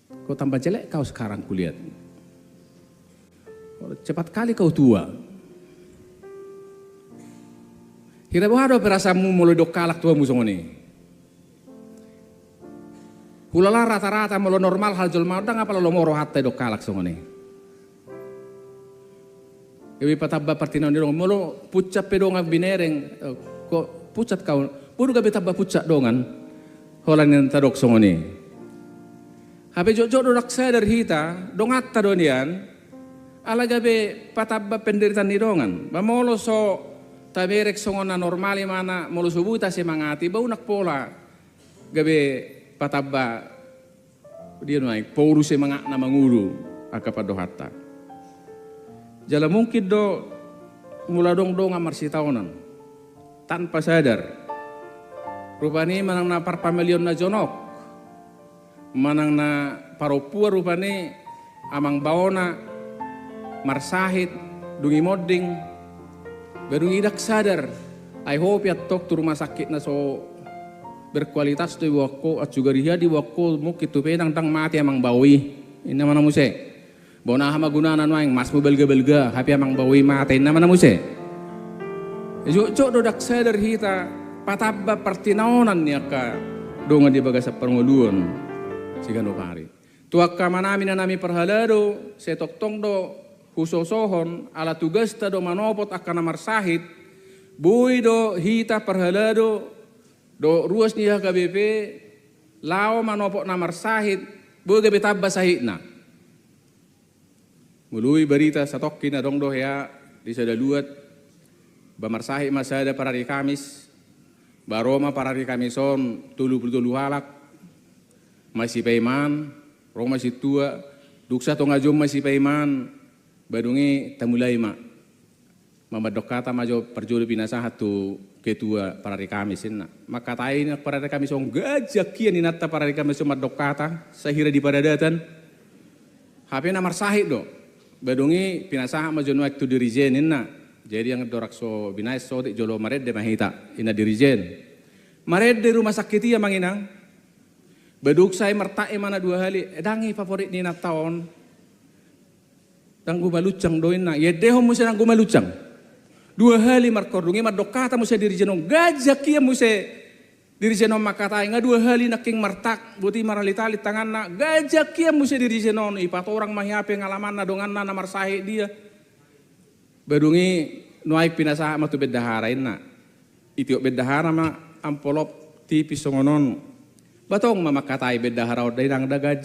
Kau tambah jelek kau sekarang kulihat. Cepat kali kau tua. Hira bahado perasamu mulai dok kalak tua musongoni. Hulala rata-rata mulo normal hal jol mau ngapa lo moro hatta dok kalak songoni. Kewi patabba partino ni dong mulo pucat pedonga binereng kok pucat kau. Bodo gabe tabba pucat dongan. Holan yang tadok songoni. Habe jojo dodak sadar hita dongatta donian. Ala gabe patabba penderitaan ni dongan. Bamolo so taberek songona normali mana molo subuta si mangati bau nak pola gabe patabba dia naik poru si mangak na manguru akapado hatta. Jala mungkin do mula dong amar si tahunan tanpa sadar. Rupani manang na parpamilion na jonok, manang na paropua rupani amang baona marsahit dungi modding baru idak sadar. I hope ya tok tu rumah sakit na so berkualitas tu wako at juga dia di wako mukit tu penang tang mati amang bawi ina mana muse bona hama gunana noang mas mo belga happy amang bawi mati ina mana muse jo dodak sadar hita patabba partinaonan niya ka donga di baga sa panguluan sigano pari tuak ka manami na nami perhalado setok tong do husosohon ala tugas ta do manopot akan marsahit bui do hita perhalado do ruas niya KBP lao manopot na marsahit bui gabe tabba sahitna mului berita sa tokki na dong do ya di sadaluat bamarsahit masada para di Kamis Baroma para di Kamison tulu halak masih paiman Roma masih tua duksa to ngajom masih paiman badungi tamulai mamadok kata majo perjuli pinasa hatu ketua para di Kamisin maka tain para di Kamison gajak kian inata para di Kamison madok kata sahira di padadatan HP namar sahid do badungi pinasa majo nuak tu dirijenin na. Jadi yang dorakso binais so di jolo maredde mahita ina dirijen. Maredde rumah sakit ya manginang. Beduk saya mertae mana dua hali. Dangi favorit ni na taon. Tang gumalucang doin na. Ya deho musa nang gumalucang. Dua hali markordungi madokata musa dirijenon gajak kia musa dirijenon makatai nga dua hali naking martak buti maralitali tangan na gajak kia musa dirijenon ipat orang mahiape ngalaman na dongan na marsahe dia. Badungi nuai pinasa matu bedahara inna itiok bedahara ma ampolop tipis songonon batong mamakatai bedahara odai nang dagaj